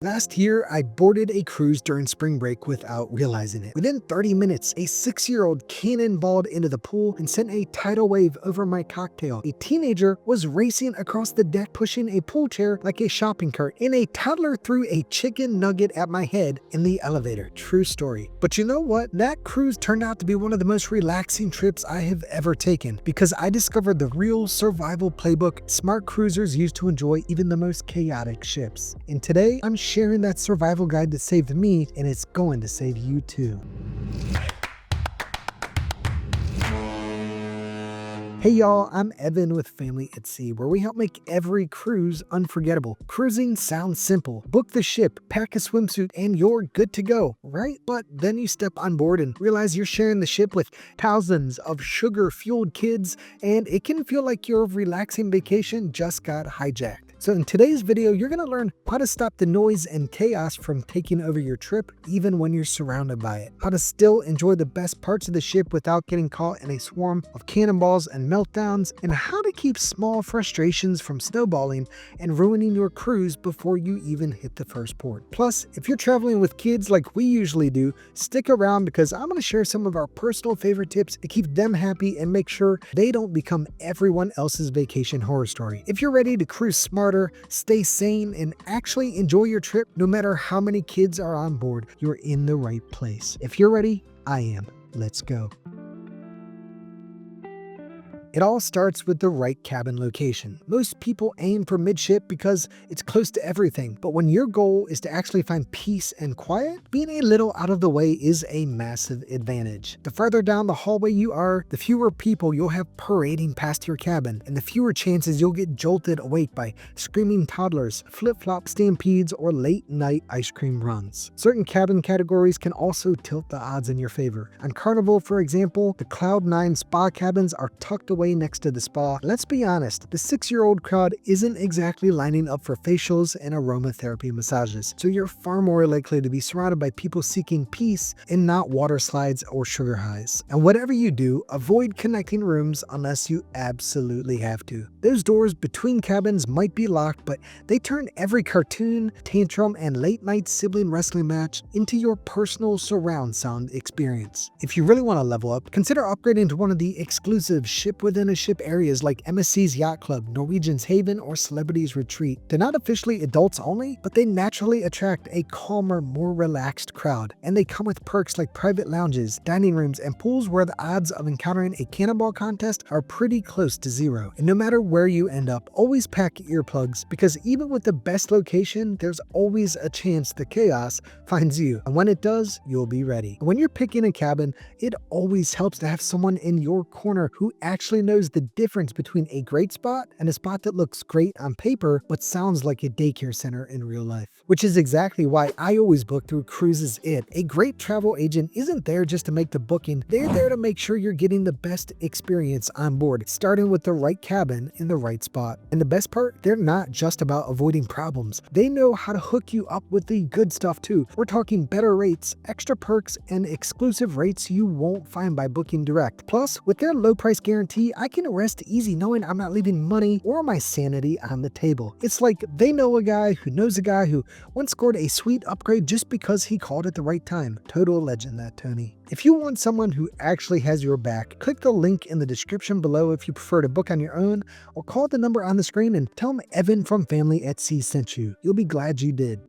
Last year, I boarded a cruise during spring break without realizing it. Within 30 minutes, a 6-year-old cannonballed into the pool and sent a tidal wave over my cocktail. A teenager was racing across the deck pushing a pool chair like a shopping cart, and a toddler threw a chicken nugget at my head in the elevator. True story. But you know what? That cruise turned out to be one of the most relaxing trips I have ever taken because I discovered the real survival playbook smart cruisers use to enjoy even the most chaotic ships. And today, I'm sharing that survival guide that saved me, and it's going to save you too. Hey y'all, I'm Evan with Family at Sea, where we help make every cruise unforgettable. Cruising sounds simple. Book the ship, pack a swimsuit, and you're good to go, right? But then you step on board and realize you're sharing the ship with thousands of sugar-fueled kids, and it can feel like your relaxing vacation just got hijacked. So in today's video, you're going to learn how to stop the noise and chaos from taking over your trip, even when you're surrounded by it. How to still enjoy the best parts of the ship without getting caught in a swarm of cannonballs and meltdowns, and how to keep small frustrations from snowballing and ruining your cruise before you even hit the first port. Plus, if you're traveling with kids like we usually do, stick around because I'm going to share some of our personal favorite tips to keep them happy and make sure they don't become everyone else's vacation horror story. If you're ready to cruise smarter, stay sane, and actually enjoy your trip, no matter how many kids are on board, you're in the right place. If you're ready, I am. Let's go. It all starts with the right cabin location. Most people aim for midship because it's close to everything, but when your goal is to actually find peace and quiet, being a little out of the way is a massive advantage. The farther down the hallway you are, the fewer people you'll have parading past your cabin, and the fewer chances you'll get jolted awake by screaming toddlers, flip-flop stampedes, or late-night ice cream runs. Certain cabin categories can also tilt the odds in your favor. On Carnival, for example, the Cloud 9 spa cabins are tucked away next to the spa. Let's be honest, the 6-year-old crowd isn't exactly lining up for facials and aromatherapy massages, so you're far more likely to be surrounded by people seeking peace and not water slides or sugar highs. And whatever you do, avoid connecting rooms unless you absolutely have to. Those doors between cabins might be locked, but they turn every cartoon, tantrum, and late-night sibling wrestling match into your personal surround sound experience. If you really want to level up, consider upgrading to one of the exclusive ship within a ship areas like MSC's Yacht Club, Norwegian's Haven, or Celebrity's Retreat. They're not officially adults only, but they naturally attract a calmer, more relaxed crowd. And they come with perks like private lounges, dining rooms, and pools where the odds of encountering a cannonball contest are pretty close to zero. And no matter where you end up, always pack earplugs, because even with the best location, there's always a chance the chaos finds you. And when it does, you'll be ready. When you're picking a cabin, it always helps to have someone in your corner who actually knows the difference between a great spot and a spot that looks great on paper but sounds like a daycare center in real life. Which is exactly why I always book through Cruises It. A great travel agent isn't there just to make the booking, they're there to make sure you're getting the best experience on board, starting with the right cabin in the right spot. And the best part, they're not just about avoiding problems. They know how to hook you up with the good stuff too. We're talking better rates, extra perks, and exclusive rates you won't find by booking direct. Plus, with their low price guarantee, I can rest easy knowing I'm not leaving money or my sanity on the table. It's like they know a guy who knows a guy who once scored a sweet upgrade just because he called at the right time. Total legend, that Tony. If you want someone who actually has your back, click the link in the description below if you prefer to book on your own, or call the number on the screen and tell them Evan from Family at Sea sent you. You'll be glad you did.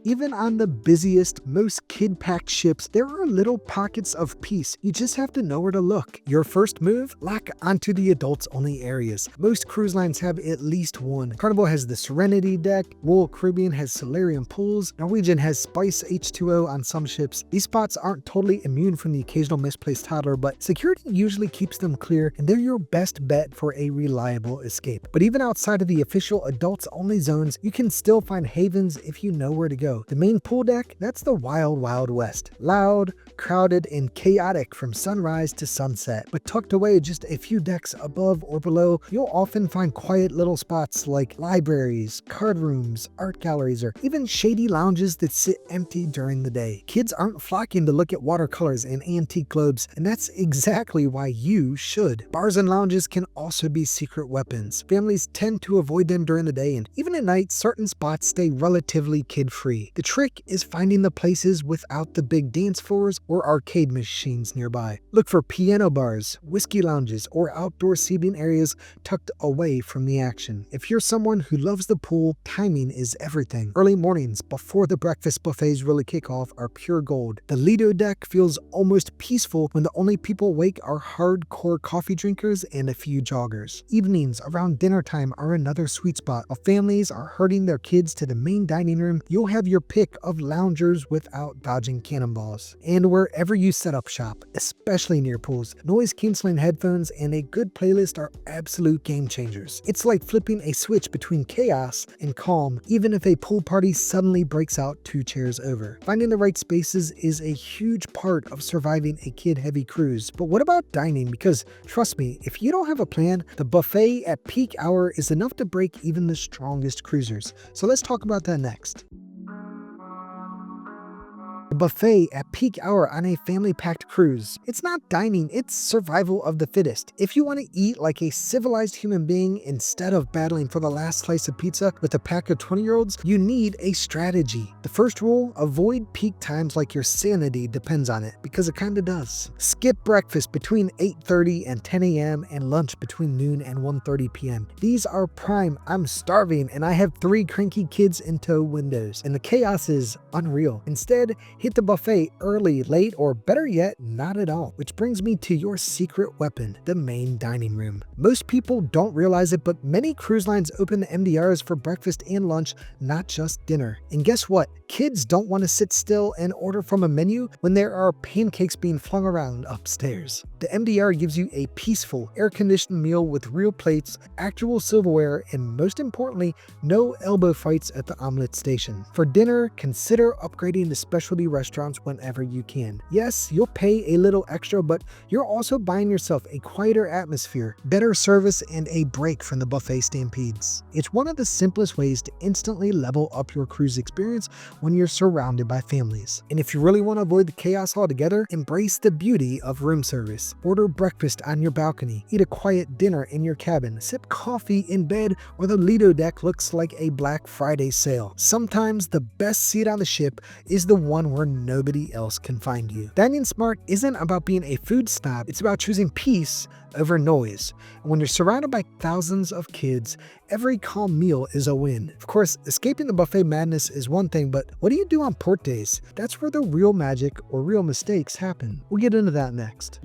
Even on the busiest, most kid-packed ships, there are little pockets of peace. You just have to know where to look. Your first move? Lock onto the adults-only areas. Most cruise lines have at least one. Carnival has the Serenity deck, Royal Caribbean has Solarium pools, Norwegian has Spice H2O on some ships. These spots aren't totally immune from the occasional misplaced toddler, but security usually keeps them clear, and they're your best bet for a reliable escape. But even outside of the official adults-only zones, you can still find havens if you know where to go. below. The main pool deck, that's the wild, wild west. Loud, crowded, and chaotic from sunrise to sunset. But tucked away just a few decks above or below, you'll often find quiet little spots like libraries, card rooms, art galleries, or even shady lounges that sit empty during the day. Kids aren't flocking to look at watercolors and antique globes, and that's exactly why you should. Bars and lounges can also be secret weapons. Families tend to avoid them during the day, and even at night, certain spots stay relatively kid-free. The trick is finding the places without the big dance floors or arcade machines nearby. Look for piano bars, whiskey lounges, or outdoor seating areas tucked away from the action. If you're someone who loves the pool, timing is everything. Early mornings before the breakfast buffets really kick off are pure gold. The Lido deck feels almost peaceful when the only people awake are hardcore coffee drinkers and a few joggers. Evenings around dinner time are another sweet spot. While families are herding their kids to the main dining room, you'll have your pick of loungers without dodging cannonballs. And wherever you set up shop, especially near pools, noise-canceling headphones and a good playlist are absolute game changers. It's like flipping a switch between chaos and calm, even if a pool party suddenly breaks out 2 chairs over. Finding the right spaces is a huge part of surviving a kid-heavy cruise. But what about dining? Because trust me, if you don't have a plan, the buffet at peak hour is enough to break even the strongest cruisers. So let's talk about that next. The buffet at peak hour on a family-packed cruise. It's not dining, it's survival of the fittest. If you want to eat like a civilized human being instead of battling for the last slice of pizza with a pack of 20-year-olds, you need a strategy. The first rule, avoid peak times like your sanity depends on it, because it kinda does. Skip breakfast between 8:30 and 10 a.m. and lunch between noon and 1:30 p.m. These are prime, I'm starving, and I have 3 cranky kids in tow windows, and the chaos is unreal. Instead, hit the buffet early, late, or better yet, not at all. Which brings me to your secret weapon, the main dining room. Most people don't realize it, but many cruise lines open the MDRs for breakfast and lunch, not just dinner. And guess what? Kids don't want to sit still and order from a menu when there are pancakes being flung around upstairs. The MDR gives you a peaceful, air-conditioned meal with real plates, actual silverware, and most importantly, no elbow fights at the omelet station. For dinner, consider upgrading to specialty restaurants whenever you can. Yes, you'll pay a little extra, but you're also buying yourself a quieter atmosphere, better service, and a break from the buffet stampedes. It's one of the simplest ways to instantly level up your cruise experience when you're surrounded by families. And if you really want to avoid the chaos altogether, embrace the beauty of room service. Order breakfast on your balcony, eat a quiet dinner in your cabin, sip coffee in bed, or the Lido deck looks like a Black Friday sale. Sometimes the best seat on the ship is the one where nobody else can find you. Dining smart isn't about being a food snob, it's about choosing peace over noise. And when you're surrounded by thousands of kids, every calm meal is a win. Of course, escaping the buffet madness is one thing, but what do you do on port days? That's where the real magic or real mistakes happen. We'll get into that next.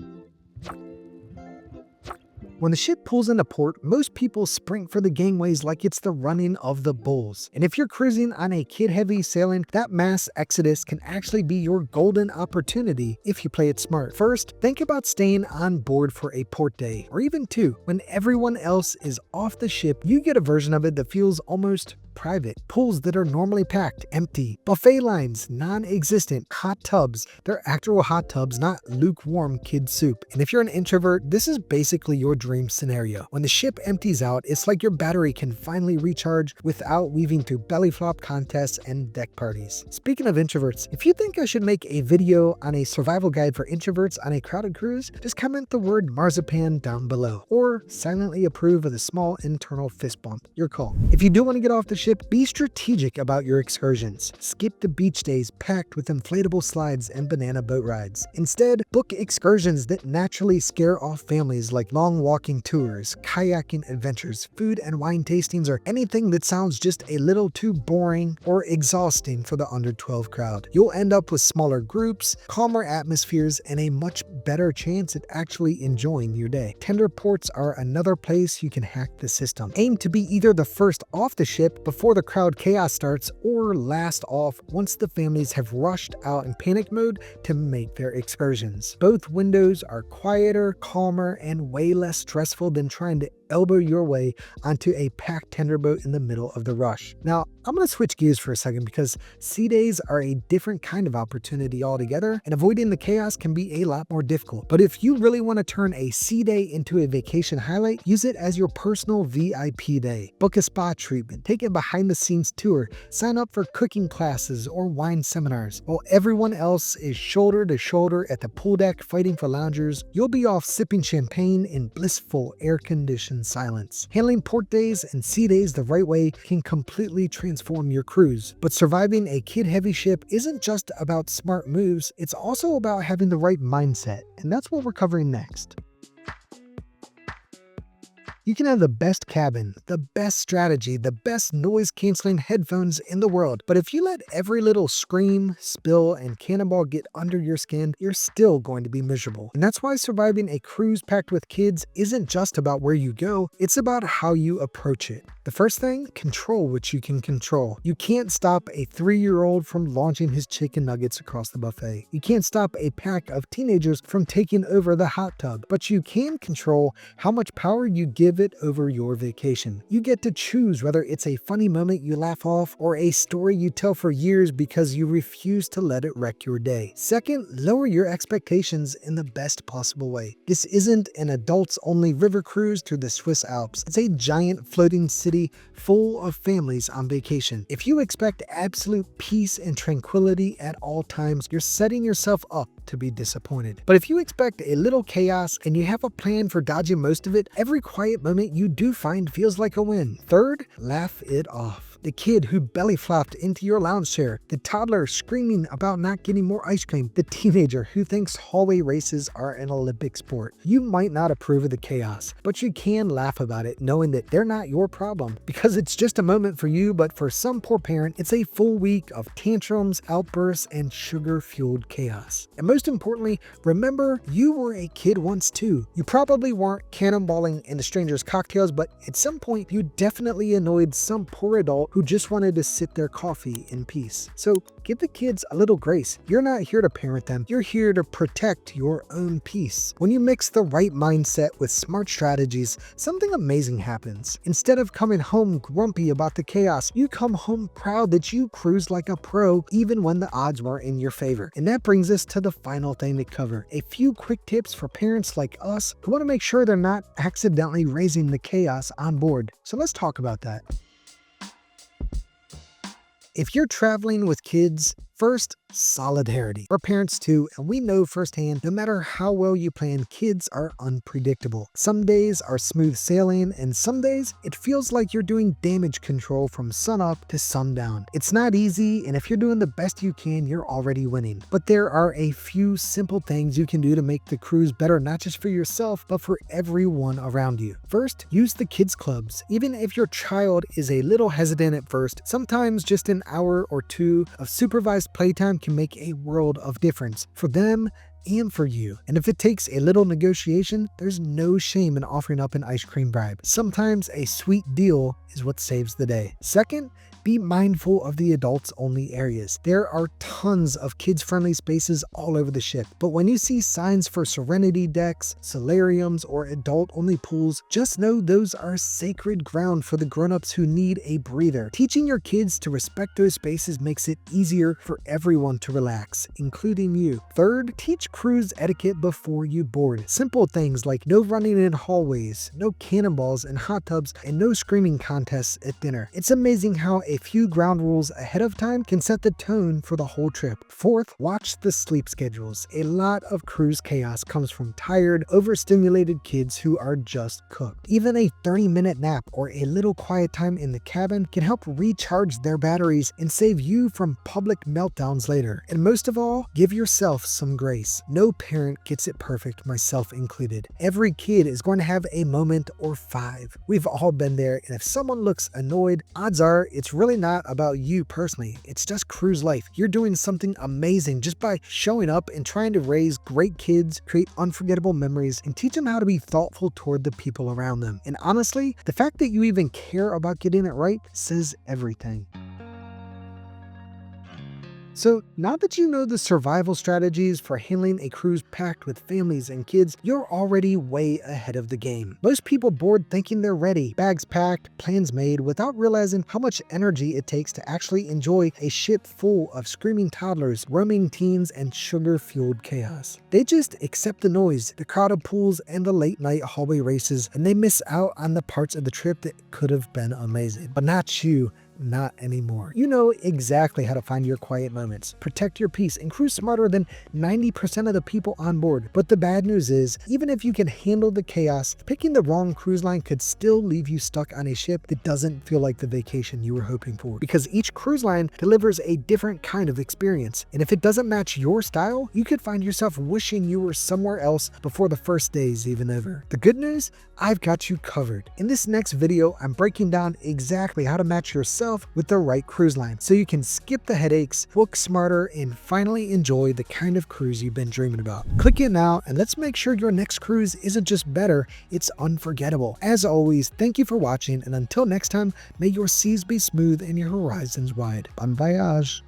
When the ship pulls into port, most people sprint for the gangways like it's the running of the bulls. And if you're cruising on a kid-heavy sailing, that mass exodus can actually be your golden opportunity if you play it smart. First, think about staying on board for a port day, or even 2. When everyone else is off the ship, you get a version of it that feels almost private. Pools that are normally packed, empty. Buffet lines, non-existent. Hot tubs, they're actual hot tubs, not lukewarm kid soup. And if you're an introvert, this is basically your dream scenario. When the ship empties out, it's like your battery can finally recharge without weaving through belly flop contests and deck parties. Speaking of introverts, if you think I should make a video on a survival guide for introverts on a crowded cruise, just comment the word marzipan down below, or silently approve of the small internal fist bump. Your call. If you do want to get off the ship, be strategic about your excursions. Skip the beach days packed with inflatable slides and banana boat rides. Instead, book excursions that naturally scare off families like long walking tours, kayaking adventures, food and wine tastings, or anything that sounds just a little too boring or exhausting for the under 12 crowd. You'll end up with smaller groups, calmer atmospheres, and a much better chance at actually enjoying your day. Tender ports are another place you can hack the system. Aim to be either the first off the ship before the crowd chaos starts, or last off once the families have rushed out in panic mode to make their excursions. Both windows are quieter, calmer, and way less stressful than trying to elbow your way onto a packed tenderboat in the middle of the rush. Now, I'm going to switch gears for a second because sea days are a different kind of opportunity altogether, and avoiding the chaos can be a lot more difficult. But if you really want to turn a sea day into a vacation highlight, use it as your personal VIP day. Book a spa treatment, take a behind-the-scenes tour, sign up for cooking classes or wine seminars. While everyone else is shoulder to shoulder at the pool deck fighting for loungers, you'll be off sipping champagne in blissful air-conditioned silence. Handling port days and sea days the right way can completely transform your cruise. But surviving a kid-heavy ship isn't just about smart moves, it's also about having the right mindset, and that's what we're covering next. You can have the best cabin, the best strategy, the best noise-canceling headphones in the world, but if you let every little scream, spill, and cannonball get under your skin, you're still going to be miserable. And that's why surviving a cruise packed with kids isn't just about where you go, it's about how you approach it. The first thing, control what you can control. You can't stop a 3-year-old from launching his chicken nuggets across the buffet. You can't stop a pack of teenagers from taking over the hot tub, but you can control how much power you give it over your vacation. You get to choose whether it's a funny moment you laugh off or a story you tell for years because you refuse to let it wreck your day. Second, lower your expectations in the best possible way. This isn't an adults-only river cruise through the Swiss Alps. It's a giant floating city full of families on vacation. If you expect absolute peace and tranquility at all times, you're setting yourself up to be disappointed. But if you expect a little chaos and you have a plan for dodging most of it, every quiet moment you do find feels like a win. Third, laugh it off. The kid who belly flopped into your lounge chair, the toddler screaming about not getting more ice cream, the teenager who thinks hallway races are an Olympic sport. You might not approve of the chaos, but you can laugh about it knowing that they're not your problem, because it's just a moment for you, but for some poor parent, it's a full week of tantrums, outbursts, and sugar-fueled chaos. And most importantly, remember, you were a kid once too. You probably weren't cannonballing into strangers' cocktails, but at some point, you definitely annoyed some poor adult who just wanted to sip their coffee in peace. So give the kids a little grace. You're not here to parent them. You're here to protect your own peace. When you mix the right mindset with smart strategies, something amazing happens. Instead of coming home grumpy about the chaos, you come home proud that you cruised like a pro even when the odds weren't in your favor. And that brings us to the final thing to cover. A few quick tips for parents like us who want to make sure they're not accidentally raising the chaos on board. So let's talk about that. If you're traveling with kids, first, solidarity. We're parents too, and we know firsthand, no matter how well you plan, kids are unpredictable. Some days are smooth sailing, and some days it feels like you're doing damage control from sunup to sundown. It's not easy, and if you're doing the best you can, you're already winning. But there are a few simple things you can do to make the cruise better, not just for yourself, but for everyone around you. First, use the kids clubs. Even if your child is a little hesitant at first, sometimes just an hour or two of supervised playtime can make a world of difference for them and for you. And if it takes a little negotiation, there's no shame in offering up an ice cream bribe. Sometimes a sweet deal is what saves the day. Second, be mindful of the adults-only areas. There are tons of kids-friendly spaces all over the ship, but when you see signs for serenity decks, solariums, or adult-only pools, just know those are sacred ground for the grown-ups who need a breather. Teaching your kids to respect those spaces makes it easier for everyone to relax, including you. Third, teach cruise etiquette before you board. Simple things like no running in hallways, no cannonballs in hot tubs, and no screaming contests at dinner. It's amazing how a few ground rules ahead of time can set the tone for the whole trip. Fourth, watch the sleep schedules. A lot of cruise chaos comes from tired, overstimulated kids who are just cooked. Even a 30-minute nap or a little quiet time in the cabin can help recharge their batteries and save you from public meltdowns later. And most of all, give yourself some grace. No parent gets it perfect, myself included. Every kid is going to have a moment or 5. We've all been there, and if someone looks annoyed, odds are it's really not about you personally. It's just cruise life. You're doing something amazing just by showing up and trying to raise great kids, create unforgettable memories, and teach them how to be thoughtful toward the people around them. And honestly, the fact that you even care about getting it right says everything. So now that you know the survival strategies for handling a cruise packed with families and kids, you're already way ahead of the game. Most people board thinking they're ready, bags packed, plans made, without realizing how much energy it takes to actually enjoy a ship full of screaming toddlers, roaming teens, and sugar-fueled chaos. They just accept the noise, the crowded pools, and the late-night hallway races, and they miss out on the parts of the trip that could have been amazing. But not you. Not anymore. You know exactly how to find your quiet moments, protect your peace, and cruise smarter than 90% of the people on board. But the bad news is, even if you can handle the chaos, picking the wrong cruise line could still leave you stuck on a ship that doesn't feel like the vacation you were hoping for. Because each cruise line delivers a different kind of experience. And if it doesn't match your style, you could find yourself wishing you were somewhere else before the first day's even over. The good news? I've got you covered. In this next video, I'm breaking down exactly how to match yourself with the right cruise line so you can skip the headaches, book smarter, and finally enjoy the kind of cruise you've been dreaming about. Click it now and let's make sure your next cruise isn't just better, it's unforgettable. As always, thank you for watching, and until next time, may your seas be smooth and your horizons wide. Bon voyage!